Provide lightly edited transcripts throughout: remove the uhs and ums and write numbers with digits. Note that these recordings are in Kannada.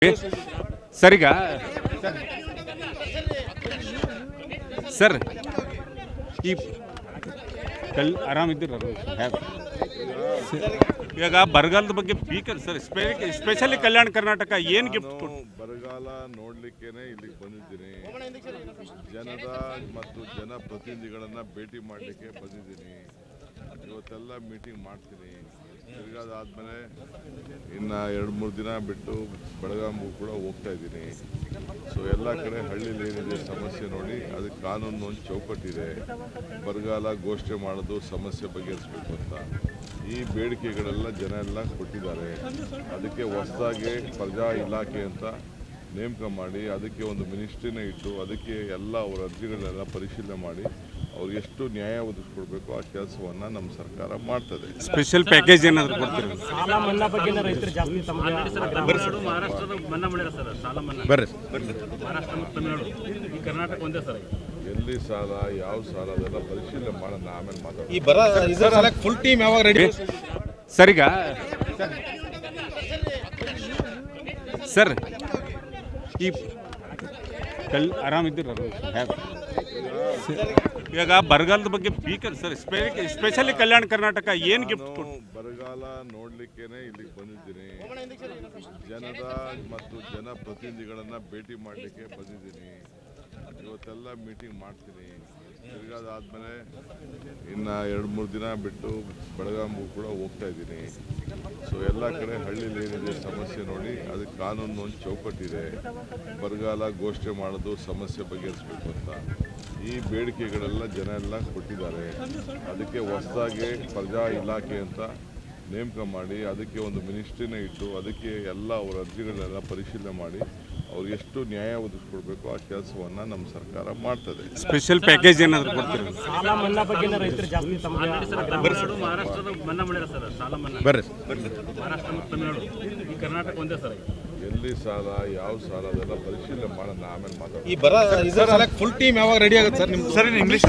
ಸರ್ ಈಗ ಸರ್ ಈ ಆರಾಮಿದ್ದೀರ ಈಗ ಬರಗಾಲದ ಬಗ್ಗೆ beaker sir specially Kalyana Karnataka ಏನು ಗಿಫ್ಟ್ ಕೊಟ್ಟು ಬರಗಾಲ ನೋಡ್ಲಿಕ್ಕೇನೆ ಇಲ್ಲಿಗೆ ಬಂದಿದ್ದೀನಿ. ಜನರ ಮತ್ತು ಜನಪ್ರತಿನಿಧಿಗಳನ್ನು ಭೇಟಿ ಮಾಡಲಿಕ್ಕೆ ಬಂದಿದ್ದೀನಿ. ಇವತ್ತೆಲ್ಲ ಮೀಟಿಂಗ್ ಮಾಡ್ತೀನಿ. ತಿರ್ಗಾದಾದ್ಮೇಲೆ ಇನ್ನು 2-3 ದಿನ ಬಿಟ್ಟು ಬೆಳಗಾವಿಗೂ ಕೂಡ ಹೋಗ್ತಾ ಇದ್ದೀನಿ. ಸೊ ಎಲ್ಲ ಕಡೆ ಹಳ್ಳಿಲಿ ಏನಿದೆ ಸಮಸ್ಯೆ ನೋಡಿ ಅದಕ್ಕೆ ಕಾನೂನು ಒಂದು ಚೌಕಟ್ಟಿದೆ. ಬರಗಾಲ ಘೋಷಣೆ ಮಾಡೋದು ಸಮಸ್ಯೆ ಬಗೆಹರಿಸಬೇಕು ಅಂತ ಈ ಬೇಡಿಕೆಗಳೆಲ್ಲ ಜನ ಎಲ್ಲ ಕೊಟ್ಟಿದ್ದಾರೆ. ಅದಕ್ಕೆ ಹೊಸದಾಗಿ ಪ್ರಜಾ ಇಲಾಖೆ ಅಂತ ನೇಮಕ ಮಾಡಿ ಅದಕ್ಕೆ ಒಂದು ಮಿನಿಸ್ಟ್ರಿನೇ ಇಟ್ಟು ಅದಕ್ಕೆ ಎಲ್ಲ ಅವರ ಅರ್ಜಿಗಳನ್ನೆಲ್ಲ ಪರಿಶೀಲನೆ ಮಾಡಿ ಅವ್ರು ಎಷ್ಟು ನ್ಯಾಯ ಒದಗಿಸ್ಕೊಡ್ಬೇಕು ಆ ಕೆಲಸವನ್ನು ನಮ್ಮ ಸರ್ಕಾರ ಮಾಡ್ತದೆ. ಸ್ಪೆಷಲ್ ಪ್ಯಾಕೇಜ್ ಏನಾದರೂ ಕೊಡ್ತೀರಿ? ಸಾಲ ಮನ್ನಾ ಬಗ್ಗೆ ರೈತರು ಜಾಸ್ತಿ ಮಹಾರಾಷ್ಟ್ರದ ಮನ್ನಾ ಮಾಡ್ಯಾರ ಸರ್. ಸಾಲ ಮನ್ನಾ ಬರ್ರಿ ಮಹಾರಾಷ್ಟ್ರ ಮತ್ತು ತಮಿಳುನಾಡು ಈ ಕರ್ನಾಟಕ ಒಂದೇ ಸರ್. ಎಲ್ಲಿ ಸಾಲ ಯಾವ ಸಾಲ ಅದೆಲ್ಲ ಪರಿಶೀಲನೆ ಮಾಡೋಣ, ಆಮೇಲೆ ಮಾತಾಡೋಣ. ಈ ಬರ ಫುಲ್ ಟೀಮ್ ಯಾವಾಗ ರೆಡಿ? ಸರ್ ಈಗ ಸರ್ ಈ ಆರಾಮಿದ್ದೀರ ಈಗ ಬರಗಾಲದ ಬಗ್ಗೆ beaker sir specially Kalyana Karnataka ಏನು ಗಿಫ್ಟ್ ಕೊಟ್ಟು ಬರಗಾಲ ನೋಡ್ಲಿಕ್ಕೇನೆ ಇಲ್ಲಿಗೆ ಬಂದಿದ್ದೀನಿ. ಜನರ ಮತ್ತು ಜನಪ್ರತಿನಿಧಿಗಳನ್ನು ಭೇಟಿ ಮಾಡಲಿಕ್ಕೆ ಬಂದಿದ್ದೀನಿ. ಇವತ್ತೆಲ್ಲ ಮೀಟಿಂಗ್ ಮಾಡ್ತೀನಿ. ತಿರ್ಗಾದಾದ್ಮೇಲೆ ಇನ್ನು 2-3 ದಿನ ಬಿಟ್ಟು ಬೆಳಗಾವಿಗೂ ಕೂಡ ಹೋಗ್ತಾ ಇದ್ದೀನಿ. ಸೊ ಎಲ್ಲ ಕಡೆ ಹಳ್ಳಿಲಿ ಏನಿದೆ ಸಮಸ್ಯೆ ನೋಡಿ ಅದಕ್ಕೆ ಕಾನೂನು ಒಂದು ಚೌಕಟ್ಟಿದೆ. ಬರಗಾಲ ಘೋಷಣೆ ಮಾಡೋದು ಸಮಸ್ಯೆ ಬಗೆಹರಿಸಬೇಕು ಅಂತ ಈ ಬೇಡಿಕೆಗಳೆಲ್ಲ ಜನ ಎಲ್ಲ ಕೊಟ್ಟಿದ್ದಾರೆ. ಅದಕ್ಕೆ ಹೊಸದಾಗಿ ಪ್ರಜಾ ಇಲಾಖೆ ಅಂತ ನೇಮಕ ಮಾಡಿ ಅದಕ್ಕೆ ಒಂದು ಮಿನಿಸ್ಟ್ರಿನೇ ಇಟ್ಟು ಅದಕ್ಕೆ ಎಲ್ಲ ಅವರ ಅರ್ಜಿಗಳನ್ನೆಲ್ಲ ಪರಿಶೀಲನೆ ಮಾಡಿ ಅವ್ರು ಎಷ್ಟು ನ್ಯಾಯ ಒದಗಿಸ್ಕೊಡ್ಬೇಕು ಆ ಕೆಲಸವನ್ನು ನಮ್ಮ ಸರ್ಕಾರ ಮಾಡ್ತದೆ. ಸ್ಪೆಷಲ್ ಪ್ಯಾಕೇಜ್ ಏನಾದರೂ ಕೊಡ್ತೀರಿ? ಸಾಲ ಮನ್ನಾ ಬಗ್ಗೆ ರೈತರು ಜಾಸ್ತಿ ಮಹಾರಾಷ್ಟ್ರದ ಮನ್ನಾ ಮಾಡ್ಯಾರ ಸರ್. ಸಾಲ ಮನ್ನಾ ಬರ್ರಿ ಮಹಾರಾಷ್ಟ್ರ ಮತ್ತು ತಮಿಳುನಾಡು ಈ ಕರ್ನಾಟಕ ಒಂದೇ ಸರ್. ಎಲ್ಲಿ ಸಾಲ ಯಾವ ಸಾಲ ಅದೆಲ್ಲ ಪರಿಶೀಲನೆ ಮಾಡೋಣ, ಆಮೇಲೆ ಮಾತಾಡೋಣ. ಈ ಬರ ಫುಲ್ ಟೀಮ್ ಯಾವಾಗ ರೆಡಿ ಆಗುತ್ತೆ ಸರ್? ನಿಮ್ದು ಸರ್ ಇಂಗ್ಲೀಷ್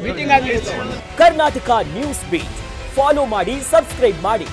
ಮೀಟಿಂಗ್ ಆಗಲಿ. ಕರ್ನಾಟಕ ನ್ಯೂಸ್ ಬೀಟ್ ಫಾಲೋ ಮಾಡಿ, ಸಬ್ಸ್ಕ್ರೈಬ್ ಮಾಡಿ.